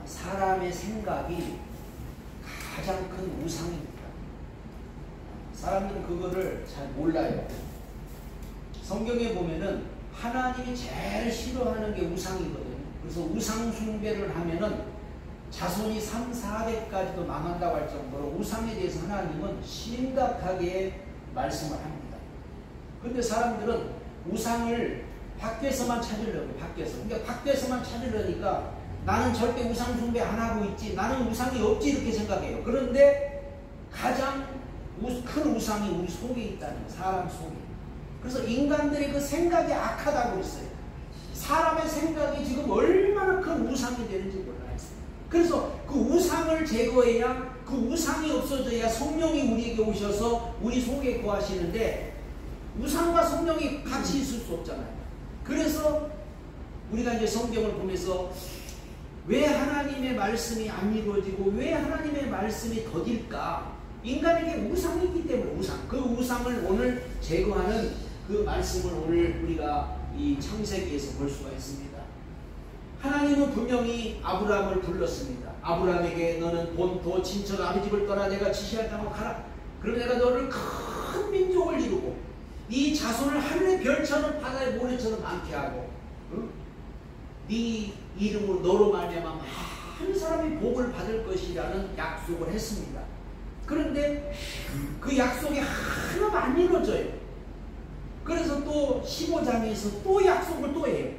사람의 생각이 가장 큰 우상입니다. 사람들은 그거를 잘 몰라요. 성경에 보면은 하나님이 제일 싫어하는 게 우상이거든요. 그래서 우상 숭배를 하면은 자손이 3, 4대까지도 망한다고 할 정도로 우상에 대해서 하나님은 심각하게 말씀을 합니다. 그런데 사람들은 우상을 밖에서만 찾으려고, 밖에서. 그러니까 밖에서만 찾으려니까 나는 절대 우상 숭배 안 하고 있지, 나는 우상이 없지, 이렇게 생각해요. 그런데 가장 큰 우상이 우리 속에 있다는 거예요. 사람 속에. 그래서 인간들의 그 생각이 악하다고 했어요. 사람의 생각이 지금 얼마나 큰 우상이 되는지 몰라요. 그래서 그 우상을 제거해야, 그 우상이 없어져야 성령이 우리에게 오셔서 우리 속에 거하시는데, 우상과 성령이 같이 있을 수 없잖아요. 그래서 우리가 이제 성경을 보면서 왜 하나님의 말씀이 안 이루어지고 왜 하나님의 말씀이 더딜까? 인간에게 우상이 있기 때문에, 우상. 그 우상을 오늘 제거하는 그 말씀을 오늘 우리가 이 창세기에서 볼 수가 있습니다. 하나님은 분명히 아브라함을 불렀습니다. 아브라함에게 너는 본토 친척 아버지를 떠나 내가 지시할 땅으로 가라. 그럼 내가 너를 큰 민족을 이루고 네 자손을 하늘의 별처럼 바다의 모래처럼 많게 하고, 응? 네 이름으로 너로 말미암아 많은 사람이 복을 받을 것이라는 약속을 했습니다. 그런데 그 약속이 하나도 안 이루어져요. 그래서 또 15장에서 또 약속을 또 해요.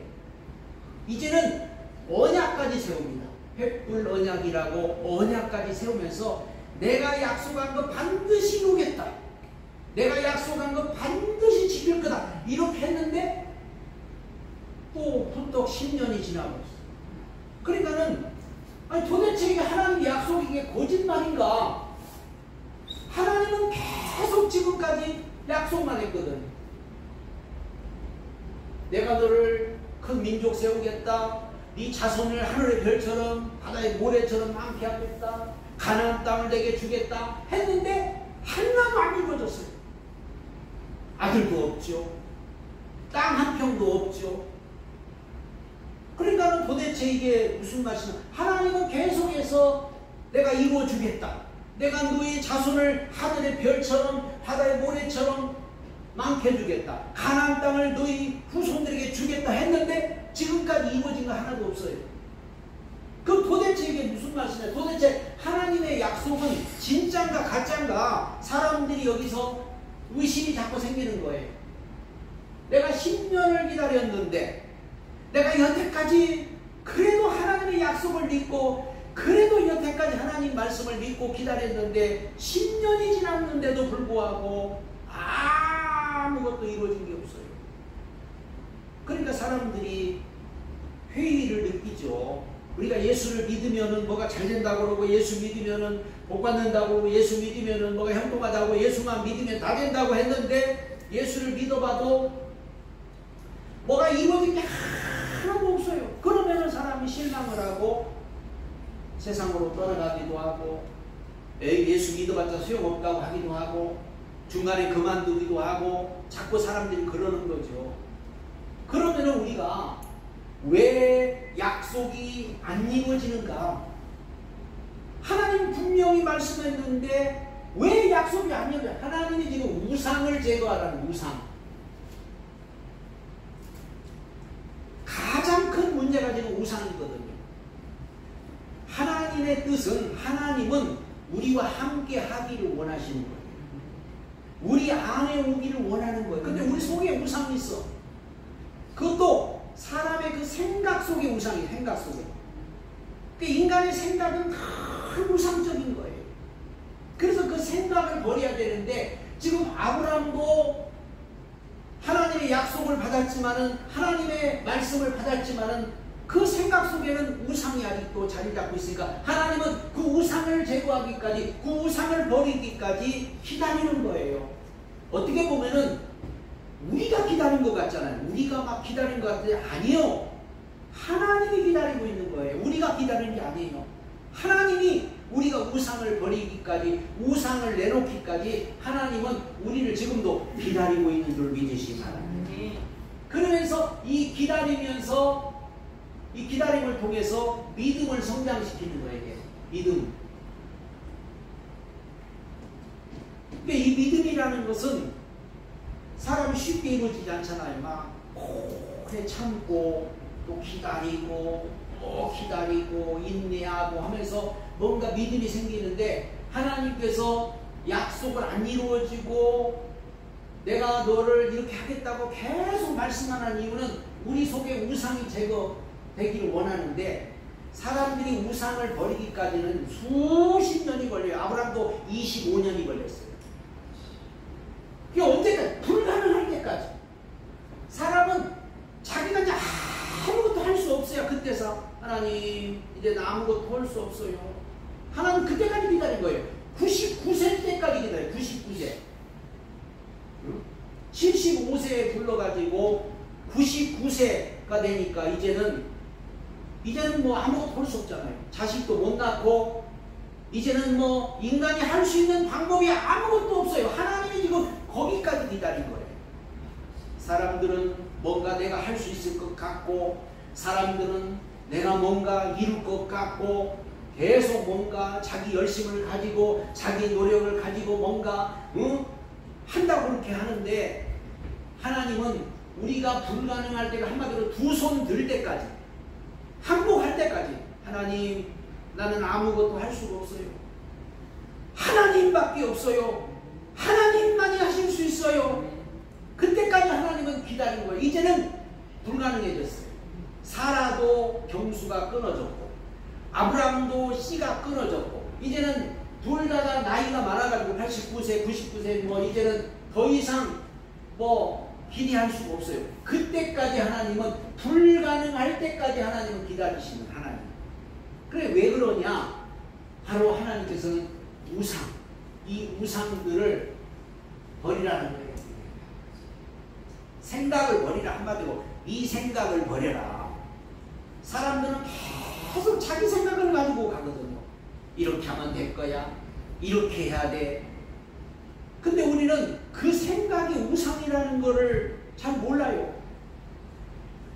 이제는 언약까지 세웁니다. 횃불 언약이라고 언약까지 세우면서 내가 약속한 거 반드시 이루겠다. 내가 약속한 거 반드시 지킬 거다. 이렇게 했는데 또 훌떡 10년이 지나고 있어요. 그러니까는 아니 도대체 이게 하나님의 약속이 이게 거짓말인가? 하나님은 계속 지금까지 약속만 했거든. 내가 너를 큰 민족 세우겠다. 네 자손을 하늘의 별처럼 바다의 모래처럼 많게 하겠다. 가나안 땅을 내게 주겠다 했는데 하나도 안 이루어졌어요. 아들도 없죠. 땅 한 평도 없죠. 그러니까 도대체 이게 무슨 말씀이냐. 하나님은 계속해서 내가 이루어주겠다. 내가 너의 자손을 하늘의 별처럼 바다의 모래처럼 많게 해주겠다. 가나안 땅을 너희 후손들에게 주겠다 했는데 지금까지 이루어진 거 하나도 없어요. 그럼 도대체 이게 무슨 말씀이냐. 도대체 하나님의 약속은 진짜인가 가짜인가 사람들이 여기서 의심이 자꾸 생기는 거예요. 내가 10년을 기다렸는데 내가 여태까지 그래도 하나님의 약속을 믿고 그래도 여태까지 하나님 말씀을 믿고 기다렸는데 10년이 지났는데도 불구하고 아무것도 이루어진 게 없어요. 그러니까 사람들이 회의를 느끼죠. 우리가 예수를 믿으면은 뭐가 잘 된다고 그러고 예수 믿으면은 복 받는다고 그러고 예수 믿으면은 뭐가 형통하다고 예수만 믿으면 다 된다고 했는데 예수를 믿어봐도 뭐가 이루어진 게 하나도 없어요. 그러면은 사람이 실망을 하고 세상으로 떠나가기도 하고 예수 믿어봤자 소용없다고 하기도 하고 중간에 그만두기도 하고 자꾸 사람들이 그러는 거죠. 그러면은 우리가 왜 약속이 안 이루어지는가? 하나님 분명히 말씀했는데 왜 약속이 안 이루어져요? 하나님이 지금 우상을 제거하라는 우상. 가장 큰 문제가 지금 우상이거든요. 하나님의 뜻은 하나님은 우리와 함께 하기를 원하시는 거예요. 우리 안에 오기를 원하는 거예요. 근데 우리 속에 우상이 있어. 그것도 사람의 그 생각 속에 우상이에요. 생각 속에. 그 인간의 생각은 다 우상적인 거예요. 그래서 그 생각을 버려야 되는데 지금 아브라함도 하나님의 약속을 받았지만은 하나님의 말씀을 받았지만은 그 생각 속에는 우상이 아직도 자리 잡고 있으니까 하나님은 그 우상을 제거하기까지 그 우상을 버리기까지 기다리는 거예요. 어떻게 보면은 우리가 기다린 것 같잖아요. 우리가 막 기다린 것 같은데 아니요. 하나님이 기다리고 있는 거예요. 우리가 기다리는 게 아니에요. 하나님이 우리가 우상을 버리기까지 우상을 내놓기까지 하나님은 우리를 지금도 기다리고 있는 줄 믿으시기 바랍니다. 그러면서 이 기다리면서 이 기다림을 통해서 믿음을 성장시키는 거예요. 이게 믿음. 그러니까 이 믿음이라는 것은 사람이 쉽게 이루어지지 않잖아요. 막 오래 참고 또 기다리고 또 기다리고 인내하고 하면서 뭔가 믿음이 생기는데, 하나님께서 약속을 안 이루어지고 내가 너를 이렇게 하겠다고 계속 말씀하는 이유는 우리 속에 우상이 제거되기를 원하는데, 사람들이 우상을 버리기까지는 수십 년이 걸려요. 아브라함도 25년이 걸렸어요. 그게 언제까지? 불가능할 때까지. 사람은 자기가 이제 아무것도 할 수 없어요. 그때서 하나님 이제 나 아무것도 할 수 없어요. 하나님 그때까지 기다린 거예요. 99세 때까지 기다려요. 99세. 75세에 불러가지고 99세가 되니까 이제는 뭐 아무것도 할 수 없잖아요. 자식도 못 낳고 이제는 뭐 인간이 할 수 있는 방법이 아무것도 없어요. 하나님이 지금 거기까지 기다린 거예요. 사람들은 뭔가 내가 할 수 있을 것 같고, 사람들은 내가 뭔가 이룰 것 같고, 계속 뭔가 자기 열심을 가지고 자기 노력을 가지고 뭔가 한다고 그렇게 하는데, 하나님은 우리가 불가능할 때가 한마디로 두 손 들 때까지, 항복할 때까지, 하나님 나는 아무것도 할 수가 없어요. 하나님밖에 없어요. 하나님만이 하실 수 있어요. 그때까지 하나님은 기다린 거예요. 이제는 불가능해졌어요. 사라도 경수가 끊어졌고 아브라함도 씨가 끊어졌고, 이제는 둘 다 나이가 많아가지고 89세, 99세 뭐 이제는 더 이상 뭐 기대할 수가 없어요. 그때까지 하나님은, 불가능할 때까지 하나님은 기다리시는 하나님. 그래, 왜 그러냐? 바로 하나님께서는 이 우상들을 버리라는 거예요. 생각을 버리라. 한마디로 이 생각을 버려라. 사람들은 계속 자기 생각을 가지고 가거든요. 이렇게 하면 될 거야. 이렇게 해야 돼. 근데 우리는 그 생각이 우상이라는 거를 잘 몰라요.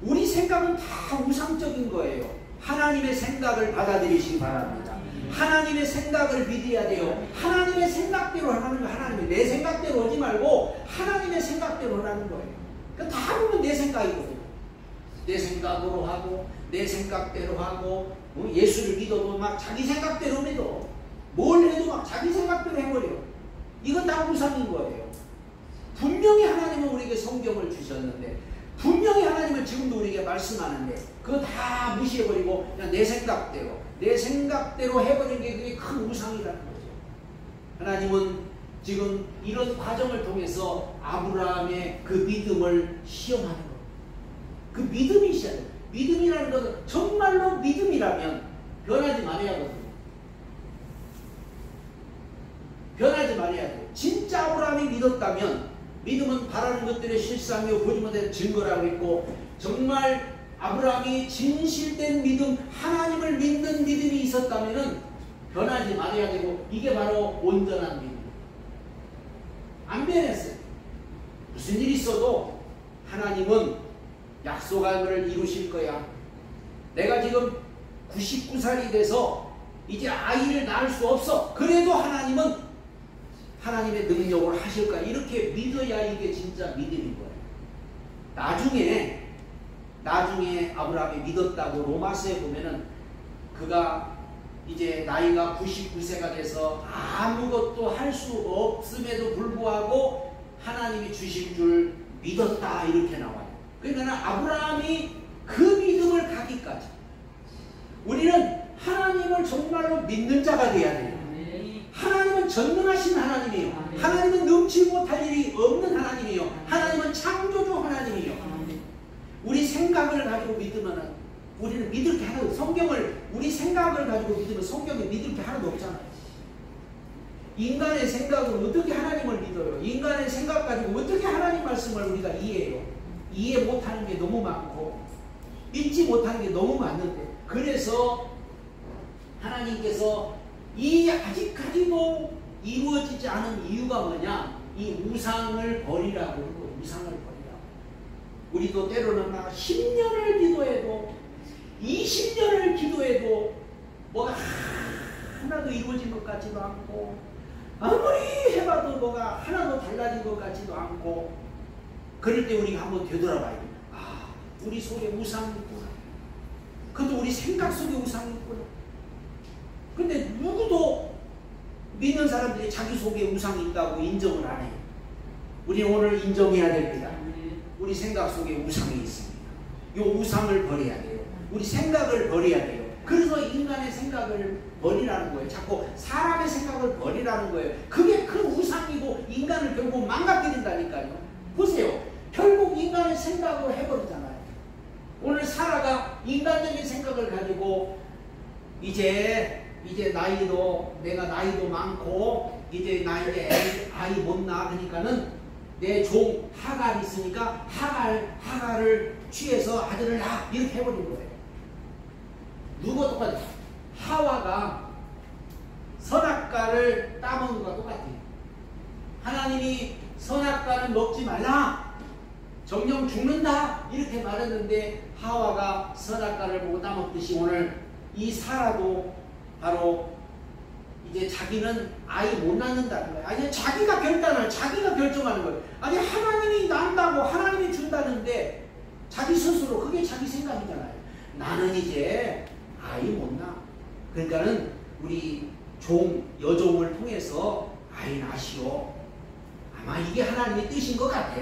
우리 생각은 다 우상적인 거예요. 하나님의 생각을 받아들이시기 바랍니다. 하나님의 생각을 믿어야 돼요. 하나님의 생각대로 하는 거. 하나님의 내 생각대로 하지 말고 하나님의 생각대로 하는 거예요. 그러니까 다 보면 내 생각이거든요. 내 생각으로 하고 내 생각대로 하고, 예수를 믿어도 막 자기 생각대로 믿어. 뭘 해도 막 자기 생각대로 해버려. 이건 다 우상인 거예요. 분명히 하나님은 우리에게 성경을 주셨는데, 분명히 하나님은 지금도 우리에게 말씀하는데, 그거 다 무시해버리고 그냥 내 생각대로 해버리는 게 그게 큰 우상이라는 거죠. 하나님은 지금 이런 과정을 통해서 아브라함의 그 믿음을 시험하는 거예요. 그 믿음이 시작해요. 믿음이라는 것은 정말로 믿음이라면 변하지 말아야 하거든요. 변하지 말아야 돼요. 진짜 아브라함이 믿었다면, 믿음은 바라는 것들의 실상이요 보지 못하는 증거라고 했고, 정말 아브라함이 진실된 믿음, 하나님을 믿는 믿음이 있었다면 변하지 말아야 되고, 이게 바로 온전한 믿음. 안 변했어요. 무슨 일이 있어도 하나님은 약속한 것을 이루실 거야. 내가 지금 99살이 돼서 이제 아이를 낳을 수 없어. 그래도 하나님은 하나님의 능력으로 하실 거야. 이렇게 믿어야 이게 진짜 믿음인 거예요. 나중에 아브라함이 믿었다고 로마서에 보면은, 그가 이제 나이가 99세가 돼서 아무것도 할 수 없음에도 불구하고 하나님이 주실 줄 믿었다, 이렇게 나와요. 그러니까 아브라함이 그 믿음을 가기까지 우리는 하나님을 정말로 믿는 자가 되어야 돼요. 하나님은 전능하신 하나님이에요. 하나님은 넘치지 못할 일이 없는 하나님이에요. 하나님은 창조주 하나님이에요. 우리 생각을 가지고 믿으면 우리는 믿을 게 하나도, 우리 생각을 가지고 믿으면 성경에 믿을 게 하나도 없잖아요. 인간의 생각으로 어떻게 하나님을 믿어요? 인간의 생각 가지고 어떻게 하나님 말씀을 우리가 이해해요? 이해 못하는 게 너무 많고 믿지 못하는 게 너무 많은데, 그래서 하나님께서 이 아직까지도 이루어지지 않은 이유가 뭐냐? 이 우상을 버리라고 하는 거예요. 우상을 버리라고. 우리도 때로는 막 10년을 기도해도 20년을 기도해도 뭐가 하나도 이루어진 것 같지도 않고, 아무리 해봐도 뭐가 하나도 달라진 것 같지도 않고, 그럴 때 우리가 한번 되돌아봐야 됩니다. 아, 우리 속에 우상이 있구나. 그것도 우리 생각 속에 우상이 있구나. 근데 누구도 믿는 사람들이 자기 속에 우상이 있다고 인정을 안 해요. 우리 오늘 인정해야 됩니다. 우리 생각 속에 우상이 있습니다. 이 우상을 버려야 돼요. 우리 생각을 버려야 돼요. 그래서 인간의 생각을 버리라는 거예요. 자꾸 사람의 생각을 버리라는 거예요. 그게 큰 우상이고 인간을 결국 망가뜨린다니까요. 보세요. 결국 인간의 생각을 해버리잖아요. 오늘 사라가 인간적인 생각을 가지고 이제 내가 나이도 많고 이제 아이 못 낳아. 그러니까는 내 종 하갈이 있으니까 하갈을 취해서 아들을 낳아. 이렇게 해버린 거예요. 누구 똑같아? 하와가 선악과를 따먹는 것과 똑같아요. 하나님이 선악과는 먹지 말라. 정령 죽는다. 이렇게 말했는데 하와가 선악과를 보고 따먹듯이 오늘 이 사라도 바로 이제 자기는 아이 못 낳는다는 거예요. 아니, 자기가 결정하는 거예요. 아니, 하나님이 낳는다고 하나님이 준다는데 자기 스스로 그게 자기 생각이잖아요. 나는 이제 아이 못 낳아. 그러니까는 우리 여종을 통해서 아이 낳으시오. 아마 이게 하나님의 뜻인 것 같아.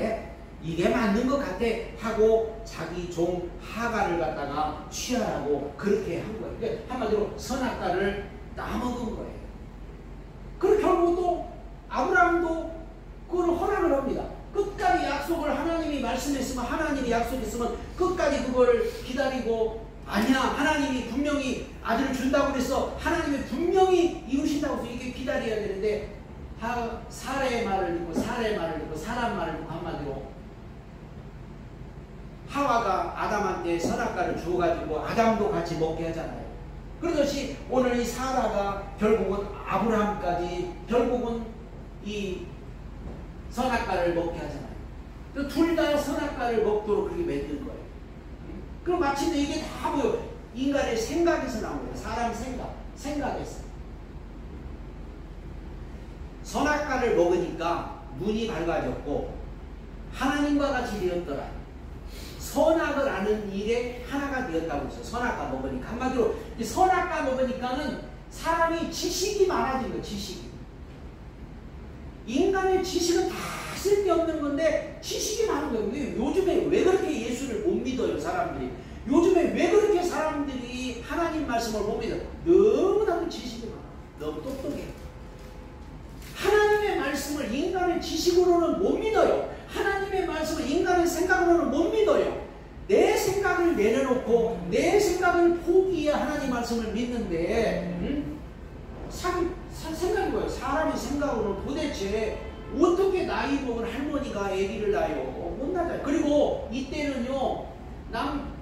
이게 맞는 것 같아 하고 자기 종 하갈을 갖다가 취하라고 그렇게 한 거예요. 그러니까 한마디로 선악과를 따먹은 거예요. 그리고 결국 또 아브라함도 그걸 허락을 합니다. 끝까지 약속을 하나님이 말씀했으면, 하나님이 약속했으면 끝까지 그걸 기다리고, 아니야, 하나님이 분명히 아들을 준다고 그래서 하나님이 분명히 이루신다고 해서 이게 기다려야 되는데, 사라의 말을 듣고 사람 말을 듣고 한마디로 하와가 아담한테 선악과를 주어가지고 아담도 같이 먹게 하잖아요. 그러듯이 오늘 이 사라가 결국은 아브라함까지 결국은 이 선악과를 먹게 하잖아요. 둘 다 선악과를 먹도록 그렇게 만든 거예요. 그럼 마침내 이게 다 뭐예요? 인간의 생각에서 나온 거예요. 사람 생각에서. 선악과를 먹으니까 눈이 밝아졌고 하나님과 같이 되었더라. 선악을 아는 일에 하나가 되었다고 했어요. 선악과 먹으니까. 한마디로 선악과 먹으니까는 사람이 지식이 많아진 거예요. 지식이. 인간의 지식은 다 쓸데없는 건데 지식이 많은 거예요. 근데 요즘에 왜 그렇게 예수를 못 믿어요, 사람들이? 요즘에 왜 그렇게 사람들이 하나님 말씀을 못 믿어요? 너무나도 지식이 많아. 너무 똑똑해. 하나님의 말씀을 인간의 지식으로는 못 믿어요. 하나님의 말씀을 인간의 생각으로는 못 믿어요. 내 생각을 내려놓고 내 생각을 포기해 하나님 말씀을 믿는데 생각이 뭐예요? 사람의 생각으로는 도대체 어떻게 나이 먹은 할머니가 아기를 낳아요? 못 낳아요. 그리고 이때는요,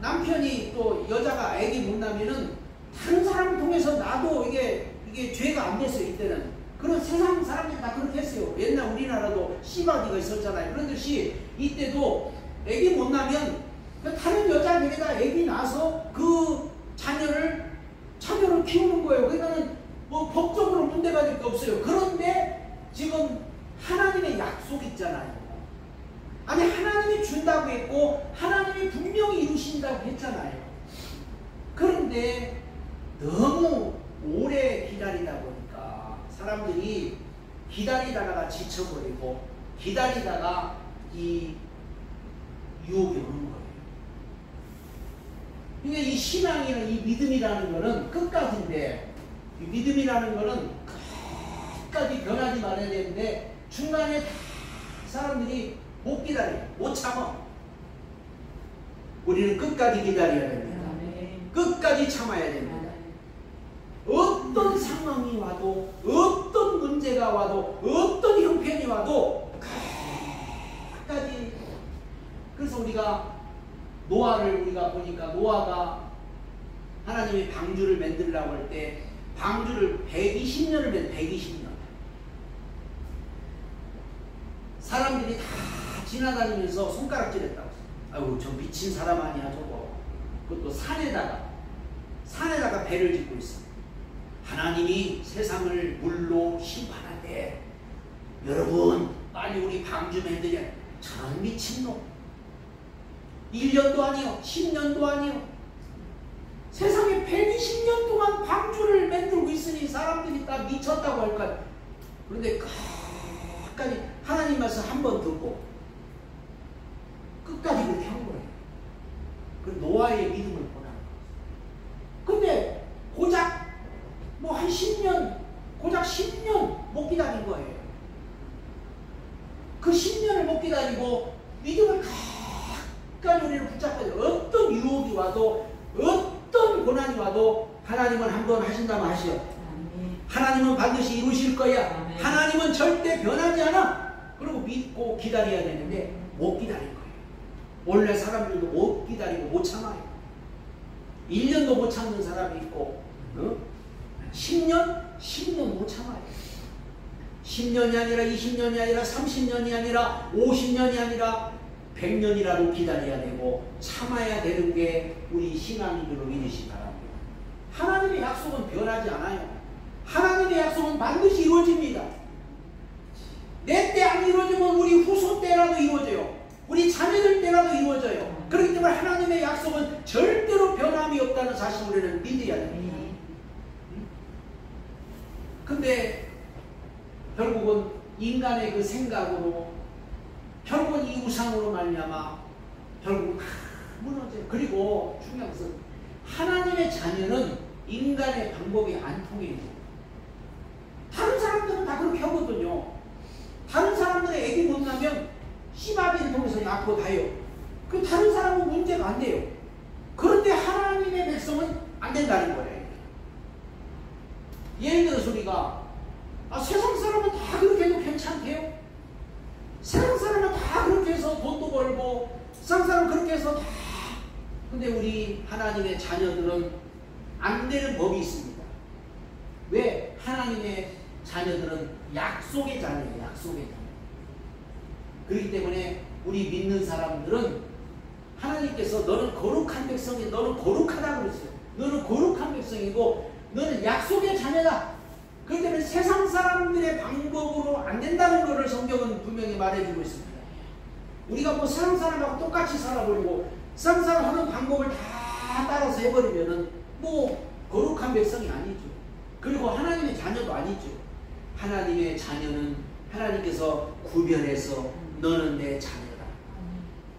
남편이 또 여자가 아기 못 낳으면은 다른 사람을 통해서 나도 이게 죄가 안 됐어요. 이때는. 그런 세상 사람들이 다 그렇게 했어요. 옛날 우리나라도 씨바디가 있었잖아요. 그런 듯이 이때도 아기 못 낳으면 다른 여자에게다 아기 낳아서 그 자녀를 키우는 거예요. 그러니까는 뭐 법적으로 문제가 될 게 없어요. 그런데 지금 하나님의 약속 있잖아요. 아니, 하나님이 준다고 했고 하나님이 분명히 이루신다고 했잖아요. 그런데 너무 오래 기다리다 보니까 사람들이 기다리다가 지쳐버리고 기다리다가 이 유혹이 오는 거예요. 그러니까 이 신앙이나 이 믿음이라는 거는 끝까지인데, 이 믿음이라는 거는 끝까지 변하지 말아야 되는데 중간에 다 사람들이 못 기다려, 못 참아. 우리는 끝까지 기다려야 됩니다. 끝까지 참아야 됩니다. 어떤 상황이 와도, 어떤 문제가 와도, 어떤 형편이 와도 끝까지. 그래서 우리가 노아를 우리가 보니까 노아가 하나님이 방주를 만들려고 할 때 방주를 120년을 120년. 사람들이 다 지나다니면서 손가락질했다고. 아이고, 저 미친 사람 아니야 저거. 그것도 산에다가 산에다가 배를 짓고 있어. 하나님이 세상을 물로 심판한대. 여러분 빨리 우리 방 좀 해드려. 저런 미친놈. 1년도 아니요 10년도 아니요 세상에 120년 동안 방주를 만들고 있으니 사람들이 다 미쳤다고 할까. 그런데 끝까지 하나님 말씀 한 번 듣고 끝까지 그렇게 한 거예요. 그 노아의 믿음을 보라. 근데 고작 뭐 한 10년, 고작 10년 못 기다린 거예요. 그 10년을 못 기다리고 믿음을 끝까지 우리를 붙잡고 어떤 유혹이 와도 어떤 고난이 와도 하나님은 한 번 하신다면 하시오. 하나님은 반드시 이루실 거야. 하나님은 절대 변하지 않아. 그리고 믿고 기다려야 되는데 못 기다릴 거예요. 원래 사람들도 못 기다리고 못 참아요. 1년도 못 참는 사람이 있고 10년? 10년 못 참아요. 10년이 아니라 20년이 아니라 30년이 아니라 50년이 아니라 100년이라도 기다려야 되고 참아야 되는 게 우리 신앙인 줄로 믿으시기 바랍니다. 하나님의 약속은 변하지 않아요. 하나님의 약속은 반드시 이루어집니다. 내 때 안 이루어지면 우리 후손 때라도 이루어져요. 우리 자녀들 때라도 이루어져요. 그렇기 때문에 하나님의 약속은 절대로 변함이 없다는 사실을 우리는 믿어야 됩니다. 근데 결국은 인간의 그 생각으로 결국은 이 우상으로 말미암아 결국은 무너져요. 그리고 중요한 것은 하나님의 자녀는 인간의 방법이 안 통해요. 다른 사람들은 다 그렇게 하거든요. 다른 사람들의 애기 못 나면 씨바비를 통해서 낳고 다요. 그 다른 사람은 문제가 안 돼요. 그런데 하나님의 백성은 안 된다는 거예요. 예를 들어서 우리가 세상 사람은 다 그렇게 해도 괜찮대요. 세상 사람은 다 그렇게 해서 돈도 벌고 세상 사람은 그렇게 해서 다. 근데 우리 하나님의 자녀들은 안 되는 법이 있습니다. 왜? 하나님의 자녀들은 약속의 자녀예요. 약속의 자녀. 그렇기 때문에 우리 믿는 사람들은 하나님께서 너는 거룩한 백성이 너는 거룩하다고 그랬어요. 너는 거룩한 백성이고 너는 약속의 자녀다. 그렇기 때문에 세상 사람들의 방법으로 안 된다는 것을 성경은 분명히 말해주고 있습니다. 우리가 뭐 세상 사람하고 똑같이 살아버리고 세상 사람 하는 방법을 다 따라서 해버리면은 뭐 거룩한 백성이 아니죠. 그리고 하나님의 자녀도 아니죠. 하나님의 자녀는 하나님께서 구별해서 너는 내 자녀다.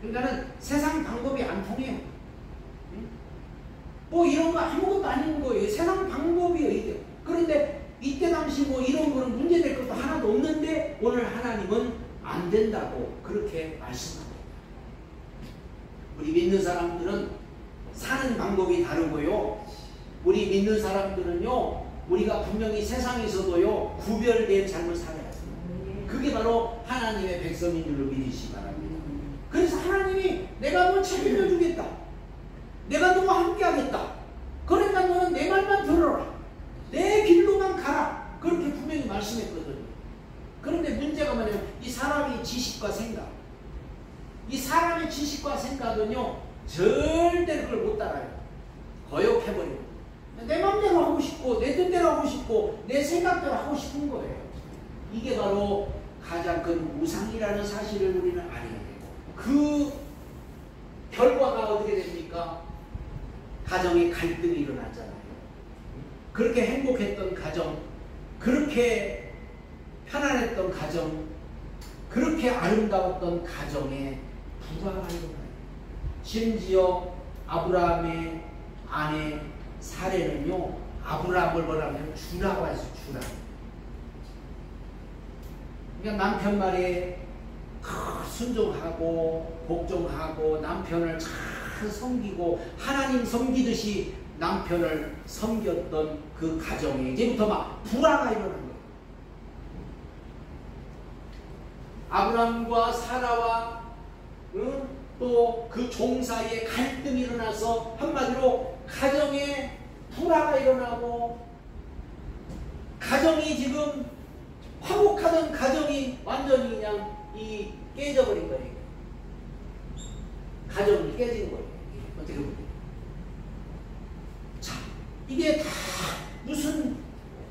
그러니까는 세상 방법이 안 통해요. 뭐 이런 거 아무것도 아닌 거예요. 세상 방법이에요, 이게. 그런데 이때 당시 뭐 이런 거는 문제될 것도 하나도 없는데 오늘 하나님은 안 된다고 그렇게 말씀합니다. 우리 믿는 사람들은 사는 방법이 다르고요. 우리 믿는 사람들은요, 우리가 분명히 세상에서도요, 구별된 삶을 살아야 돼요. 그게 바로 하나님의 백성인 줄로 믿으시기 바랍니다. 그래서 하나님이 내가 너 책임져 주겠다. 내가 너와 함께 하겠다. 그러니까 너는 내 말만 들어라. 내 길로만 가라. 그렇게 분명히 말씀했거든요. 그런데 문제가 뭐냐면 이 사람의 지식과 생각. 이 사람의 지식과 생각은요, 절대로 그걸 못 따라요. 거역해버리고. 내 마음대로 하고 싶고, 내 뜻대로 하고 싶고, 내 생각대로 하고 싶은 거예요. 이게 바로 가장 큰 우상이라는 사실을 우리는 알아야 되고, 그 결과가 어떻게 됩니까? 가정에 갈등이 일어났잖아요. 그렇게 행복했던 가정, 그렇게 편안했던 가정, 그렇게 아름다웠던 가정에 불화가 일어나요. 심지어 아브라함의 아내 사례는요, 아브라함을 뭐라면 주라고 해서 주라. 그러니까 남편 말에 순종하고 복종하고 남편을 잘 섬기고 하나님 섬기듯이 남편을 섬겼던 그 가정에 이제부터 막 불화가 일어난 거예요. 아브라함과 사라와 또 그 종 사이에 갈등이 일어나서 한마디로 가정에 불화가 일어나고 가정이 지금 화목하던 가정이 완전히 그냥 깨져버린 거예요. 가정이 깨진 거예요. 어떻게 보면. 자, 이게 다 무슨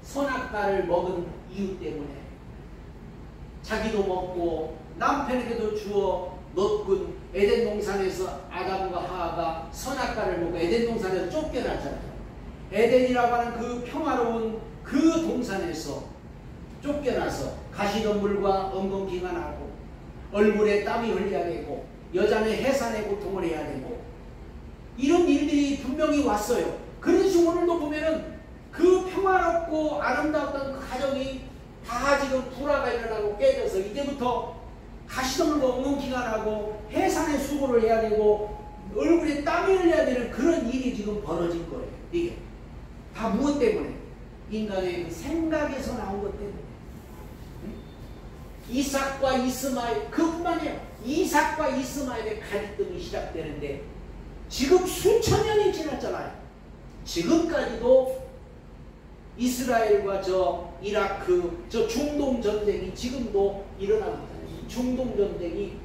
선악과를 먹은 이유 때문에 자기도 먹고 남편에게도 주어 넣군. 에덴 동산에서 아담과 하와가 선악과를 먹고 에덴 동산에서 쫓겨났잖아요. 에덴이라고 하는 그 평화로운 그 동산에서 쫓겨나서 가시덤불과 엉겅퀴가 나고 얼굴에 땀이 흘려야 되고 여자는 해산의 고통을 해야 되고 이런 일들이 분명히 왔어요. 그래서 오늘도 보면은 그 평화롭고 아름다웠던 그 가정이 다 지금 불화가 일어나고 깨져서 이제부터 가시덤불과 엉겅퀴가 나고 해산의 수고를 해야 되고 얼굴에 땀이 흘려야 되는 그런 일이 지금 벌어진 거예요. 이게 다 무엇 때문에? 인간의 그 생각에서 나온 것 때문에. 이삭과 이스마엘, 그뿐만이에요. 이삭과 이스마엘의 갈등이 시작되는데 지금 수천 년이 지났잖아요. 지금까지도 이스라엘과 저 이라크, 저 중동 전쟁이 지금도 일어나고 있잖아요. 이 중동 전쟁이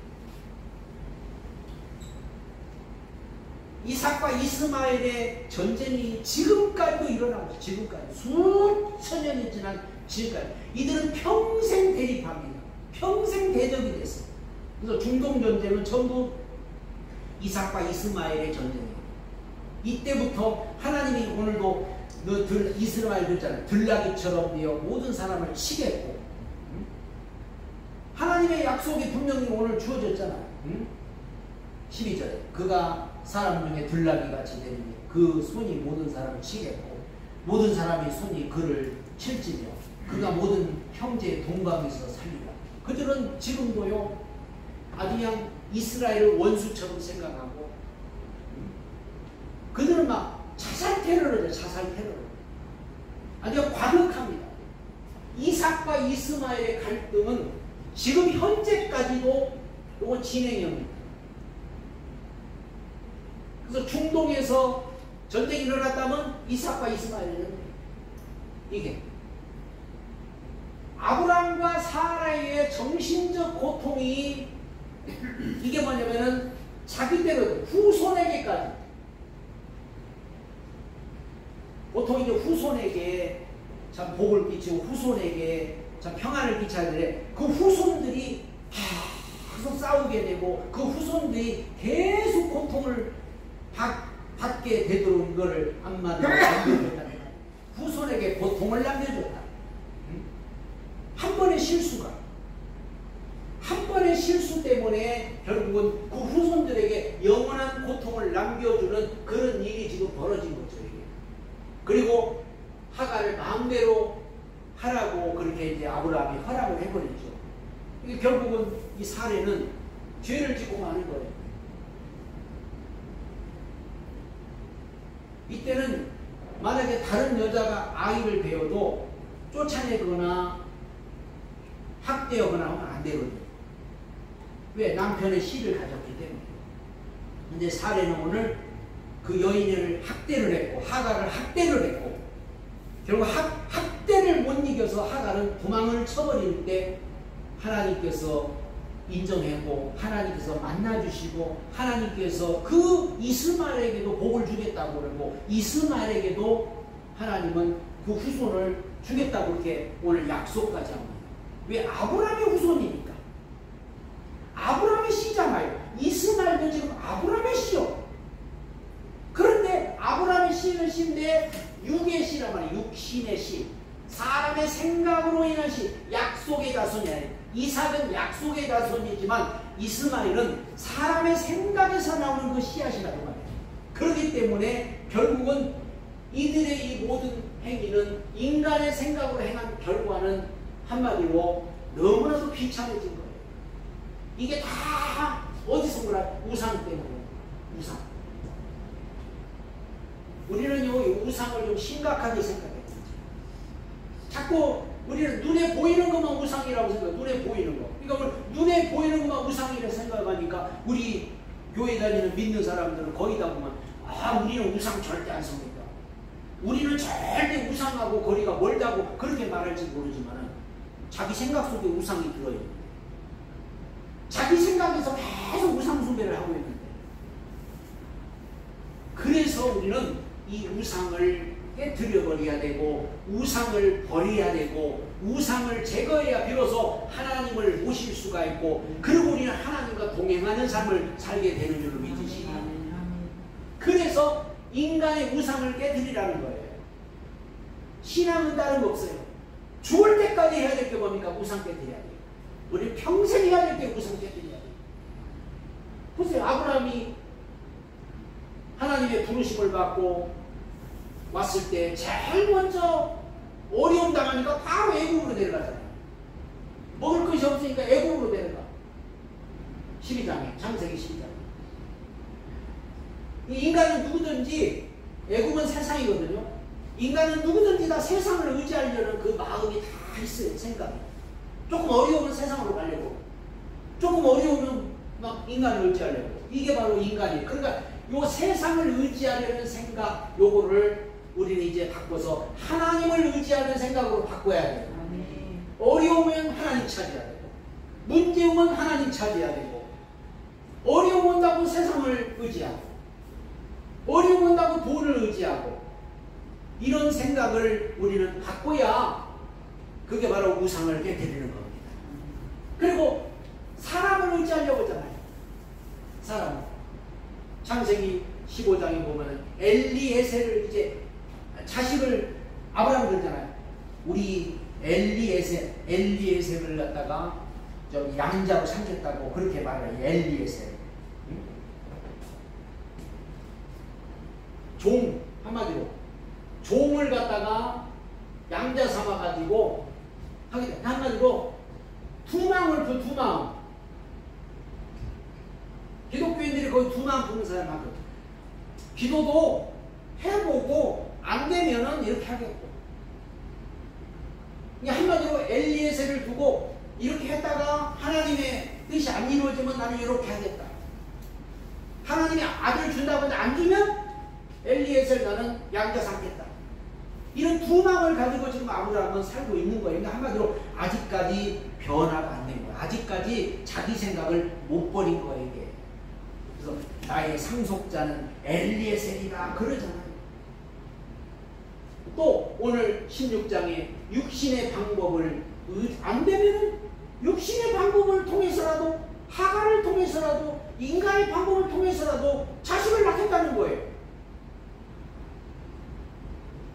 이삭과 이스마엘의 전쟁이 지금까지도 일어나고 있어요. 지금까지 수천 년이 지난 지금까지 이들은 평생 대립합니다. 평생 대적이 됐어요. 그래서 중동 전쟁은 전부 이삭과 이스마엘의 전쟁이에요. 이때부터 하나님이 오늘도 이스라엘 그랬잖아요. 들나귀처럼 되어 모든 사람을 치겠고 하나님의 약속이 분명히 오늘 주어졌잖아요. 12절에 그가 사람 중에 들나귀같이 되니 그 손이 모든 사람을 치겠고 모든 사람이 손이 그를 칠지며 그가 모든 형제의 동방에서 살리라. 그들은 지금도요 아주 그냥 이스라엘을 원수처럼 생각하고 그들은 막 자살 테러를 해요. 자살 테러를 아주 과격합니다. 이삭과 이스마엘의 갈등은 지금 현재까지도 이거 진행형입니다. 그래서 중동에서 전쟁이 일어났다면 이삭과 이스마엘은 이게 아브람과 사라의 정신적 고통이 이게 뭐냐면은 자기대로 후손에게까지 보통 이제 후손에게 참 복을 끼치고 후손에게 참 평안을 끼쳐야 되는데 그 후손들이 계속 싸우게 되고 그 후손들이 계속 고통을 받게 되도록 이거를 한마디로 남겨줬다. 후손에게 고통을 남겨줬다. 한 번의 실수가 한 번의 실수 때문에 결국은 그 후손들에게 영원한 고통을 남겨주는 그런 일이 지금 벌어진 거죠. 이게. 그리고 하갈을 마음대로 하라고 그렇게 이제 아브라함이 허락을 해버리죠. 이게 결국은 이 사례는 죄를 짓고 마는 거예요. 이때는 만약에 다른 여자가 아이를 배워도 쫓아내거나 학대하거나 하면 안 되거든요. 왜? 남편의 씨를 가졌기 때문에. 근데 사례는 오늘 그 여인을 학대를 했고 하갈을 학대를 했고 결국 학대를 못 이겨서 하갈은 도망을 쳐버릴 때 하나님께서 인정했고 하나님께서 만나주시고 하나님께서 그 이스마엘에게도 복을 주겠다고 그러고 이스마엘에게도 하나님은 그 후손을 주겠다고 이렇게 오늘 약속까지 합니다. 왜? 아브라함의 후손이니까. 아브라함의 씨잖아요. 이스마엘도 지금 아브라함의 씨요. 그런데 아브라함의 씨는 씨인데 육의 씨란 말이에요. 육신의 씨. 사람의 생각으로 인한 씨. 약속의 자손이 아니에요. 이삭은 약속의 자손이지만 이스마엘은 사람의 생각에서 나오는 그 씨앗이라고 말해요. 그렇기 때문에 결국은 이들의 이 모든 행위는 인간의 생각으로 행한 결과는 한마디로 너무나도 비참해진 거예요. 이게 다 어디서 그래? 우상 때문에. 우상. 우리는요, 이 우상을 좀 심각하게 생각해요. 자꾸 우리는 눈에 보이는 것만 우상이라고 생각해요. 눈에 보이는 거. 그러니까 눈에 보이는 것만 우상이라고 생각하니까 우리 교회 다니는 믿는 사람들은 거의 다 보면 우리는 우상 절대 안 섭니다. 우리는 절대 우상하고 거리가 멀다고 그렇게 말할지 모르지만 자기 생각 속에 우상이 들어있는 거예요. 자기 생각에서 계속 우상 숭배를 하고 있는데 그래서 우리는 이 우상을 깨뜨려버려야 되고 우상을 버려야 되고 우상을 제거해야 비로소 하나님을 모실 수가 있고 그리고 우리는 하나님과 동행하는 삶을 살게 되는 줄로 믿으시기 바랍니다. 그래서 인간의 우상을 깨뜨리라는 거예요. 신앙은 다른 거 없어요. 죽을 때까지 해야 될 게 뭡니까? 우상 깨뜨려야 돼요. 우리 평생 해야 될 게 우상 깨뜨려야 돼요. 보세요. 아브라함이 하나님의 부르심을 받고 왔을 때 제일 먼저 어려움 당하니까 바로 애국으로 내려가잖아요. 먹을 것이 없으니까 애국으로 내려가. 12장에 창세기 12장. 인간은 누구든지 애국은 세상이거든요. 인간은 누구든지 다 세상을 의지하려는 그 마음이 다 있어요. 생각이. 조금 어려우면 세상으로 가려고. 조금 어려우면 막 인간을 의지하려고. 이게 바로 인간이에요. 그러니까 요 세상을 의지하려는 생각 요거를 우리는 이제 바꿔서 하나님을 의지하는 생각으로 바꿔야 돼요. 어려우면 하나님 찾아야 되고 문제 오면 하나님 찾아야 되고 어려움 온다고 세상을 의지하고 어려움 온다고 돈을 의지하고 이런 생각을 우리는 바꿔야 그게 바로 우상을 깨뜨리는 겁니다. 그리고 사람을 의지하려고 하잖아요. 사람. 창세기 15장에 보면 엘리에셀을 이제 자식을 아브라함 그러잖아요. 우리 엘리에셀을 갖다가 좀 양자로 삼겠다고 그렇게 말해요. 엘리에셀. 응? 종 한마디로 종을 갖다가 양자 삼아가지고 하게 한마디로 두망을 부 두망. 기독교인들이 거의 두망 부는 사람 많거든. 기도도 해보고 안 되면은 이렇게 하겠고. 한마디로 엘리에셀을 두고 이렇게 했다가 하나님의 뜻이 안 이루어지면 나는 이렇게 하겠다. 하나님이 아들 준다고 안 주면 엘리에셀 나는 양자 삼겠다. 이런 두망을 가지고 지금 아브라함은 살고 있는 거예요. 그러니까 한마디로 아직까지 변화가 안 된 거예요. 아직까지 자기 생각을 못 버린 거예요. 이게. 그래서 나의 상속자는 엘리에셀이다 그러잖아요. 또 오늘 16장에 육신의 방법을 안 되면은 육신의 방법을 통해서라도 하가를 통해서라도 인간의 방법을 통해서라도 자식을 낳겠다는 거예요.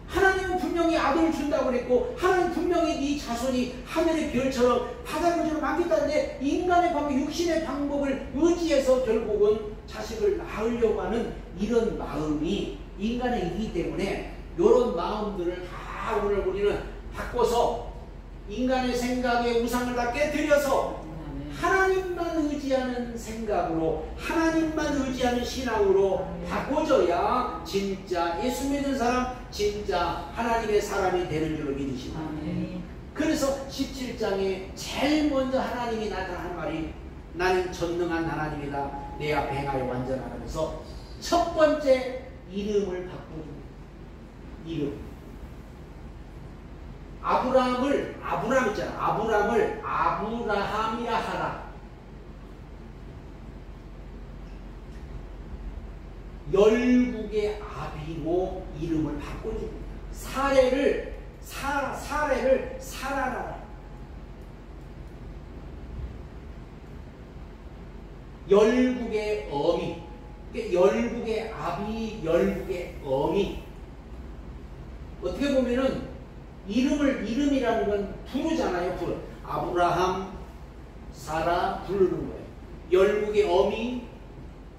하나님은 분명히 아들을 준다고 그랬고 하나님 분명히 이 자손이 하늘의 별처럼 바다처럼 많겠다는데 인간의 방법, 육신의 방법을 의지해서 결국은 자식을 낳으려고 하는 이런 마음이 인간에 있기 때문에 이런 마음들을 다 오늘 우리는 바꿔서 인간의 생각에 우상을 다 깨뜨려서 하나님만 의지하는 생각으로 하나님만 의지하는 신앙으로 바꿔줘야 진짜 예수 믿는 사람 진짜 하나님의 사람이 되는 줄로 믿으십니다. 그래서 17장에 제일 먼저 하나님이 나타난 말이 나는 전능한 하나님이다. 내 앞에 행하여 완전하면서 첫 번째 이름을 바꿔줍니다. 이름. 아브라함 있잖아. 아브라함을 아브라함이라 하라. 열국의 아비로 이름을 바꿔줍니다. 사례를 사라라. 열국의 어미. 열국의 아비, 열국의 어미. 어떻게 보면은 이름이라는 건 부르잖아요. 부르. 아브라함, 사라 부르는 거예요. 열국의 어미,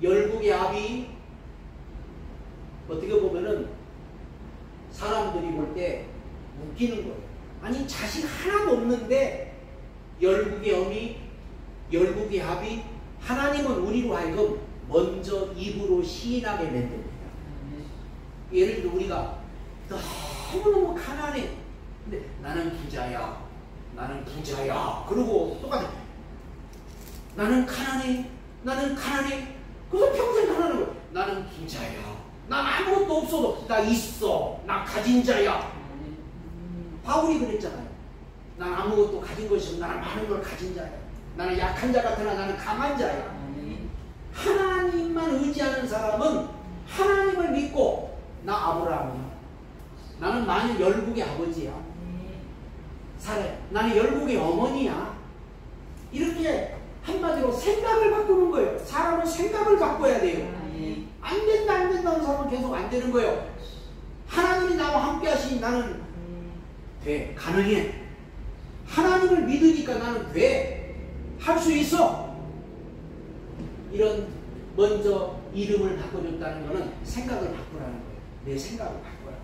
열국의 아비. 어떻게 보면은 사람들이 볼 때 웃기는 거예요. 아니 자식 하나도 없는데 열국의 어미, 열국의 아비. 하나님은 우리로 하여금 먼저 입으로 시인하게 만듭니다. 예를 들어 우리가 너무너무 가난해. 근데 나는 부자야. 그러고 똑같아. 나는 가난해. 그래서 평생 가난한 거야. 나는 부자야. 난 아무것도 없어도 나 있어. 나 가진 자야. 바울이 그랬잖아요. 난 아무것도 가진 것이 없어. 나는 많은 걸 가진 자야. 나는 약한 자 같으나 나는 강한 자야. 하나님만 의지하는 사람은 하나님을 믿고 나 아브라함이야. 나는 만일 열국의 아버지야. 나는 열국의 어머니야. 이렇게 한마디로 생각을 바꾸는 거예요. 사람은 생각을 바꿔야 돼요. 안 된다 안 된다는 사람은 계속 안 되는 거예요. 하나님이 나와 함께 하시니 나는 돼. 가능해. 하나님을 믿으니까 나는 돼. 할 수 있어. 이런 먼저 이름을 바꿔줬다는 것은 생각을 바꾸라는 거예요. 내 생각을 바꿔라.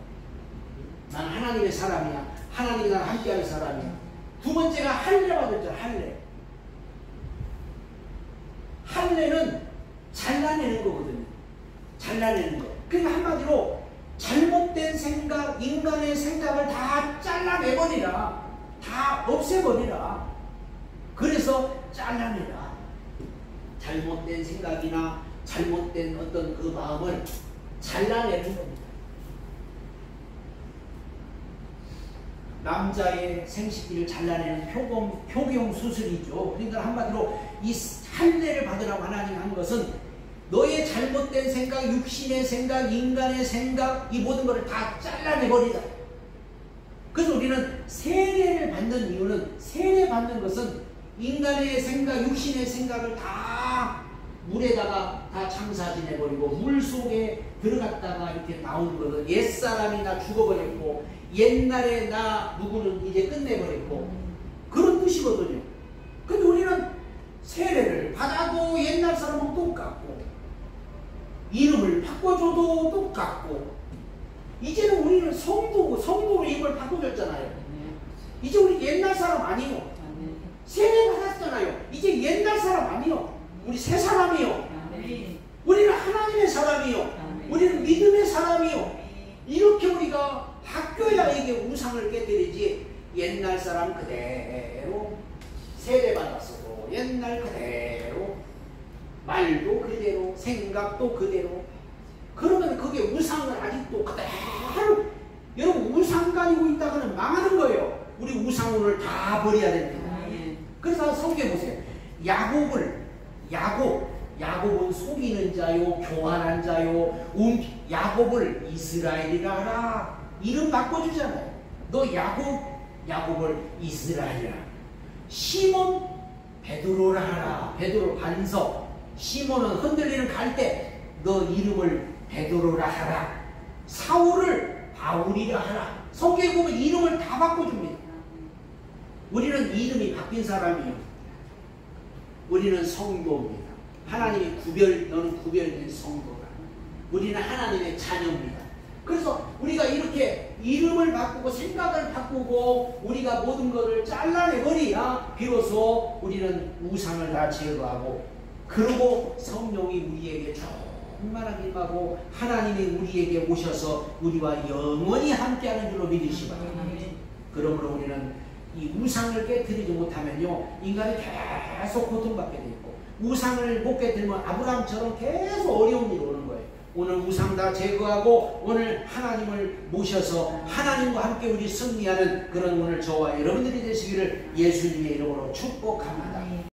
나는 하나님의 사람이야. 하나님이 나랑 함께하는 사람이야. 두 번째가 할례 받았잖아. 할례. 할례는 잘라내는 거거든요. 잘라내는 거. 그러니까 한마디로 잘못된 생각, 인간의 생각을 다 잘라내버리라. 다 없애버리라. 그래서 잘라내라. 잘못된 생각이나 잘못된 어떤 그 마음을 잘라내는 겁니다. 남자의 생식기를 잘라내는 표경 수술이죠. 그러니까 한마디로 이 할례를 받으라고 하나님 한 것은 너의 잘못된 생각, 육신의 생각, 인간의 생각, 이 모든 것을 다 잘라내버리자. 그래서 우리는 세례를 받는 이유는, 세례 받는 것은 인간의 생각, 육신의 생각을 다 물에다가 다 장사지내버리고 물 속에 들어갔다가 이렇게 나오는 거거든. 옛사람이 나 죽어버렸고 옛날에 나 누구는 이제 끝내버렸고 그런 뜻이거든요. 근데 우리는 세례를 받아도 옛날 사람은 똑같고 이름을 바꿔줘도 똑같고 이제는 우리는 성도로 이름을 바꿔줬잖아요. 이제 우리 옛날 사람 아니요. 세례 받았잖아요. 이제 옛날 사람 아니요. 우리 새 사람이요. 우리는 하나님의 사람이요. 우리는 믿음의 사람이요. 이렇게 우리가 바뀌어야 이게 우상을 깨뜨리지. 옛날 사람 그대로 세례 받았어도 옛날 그대로 말도 그대로 생각도 그대로 그러면 그게 우상을 아직도 그대로 여러분 우상 가지고 있다가는 망하는 거예요. 우리 우상을 다 버려야 됩니다. 그래서 성경에 보세요. 야곱은 속이는 자요 교활한 자요 야곱을 이스라엘이라 하라. 이름 바꿔주잖아요. 너 야곱을 이스라엘이라. 시몬 베드로라 하라. 베드로 반석. 시몬은 흔들리는 갈대. 너 이름을 베드로라 하라. 사울을 바울이라 하라. 성경에 보면 이름을 다 바꿔줍니다. 우리는 이름이 바뀐 사람이에요. 우리는 성도입니다. 하나님이 너는 구별된 성도다. 우리는 하나님의 자녀입니다. 그래서 우리가 이렇게 이름을 바꾸고 생각을 바꾸고 우리가 모든 것을 잘라내버려야 비로소 우리는 우상을 다 제거하고 그리고 성령이 우리에게 충만하게 임하고 하나님이 우리에게 오셔서 우리와 영원히 함께하는 줄로 믿으시기 바랍니다. 그러므로 우리는 이 우상을 깨뜨리지 못하면요 인간이 계속 고통받게 되고 우상을 못 깨뜨리면 아브라함처럼 계속 어려운 일이 오는 거예요. 오늘 우상 다 제거하고 오늘 하나님을 모셔서 하나님과 함께 우리 승리하는 그런 오늘 저와 여러분들이 되시기를 예수님의 이름으로 축복합니다.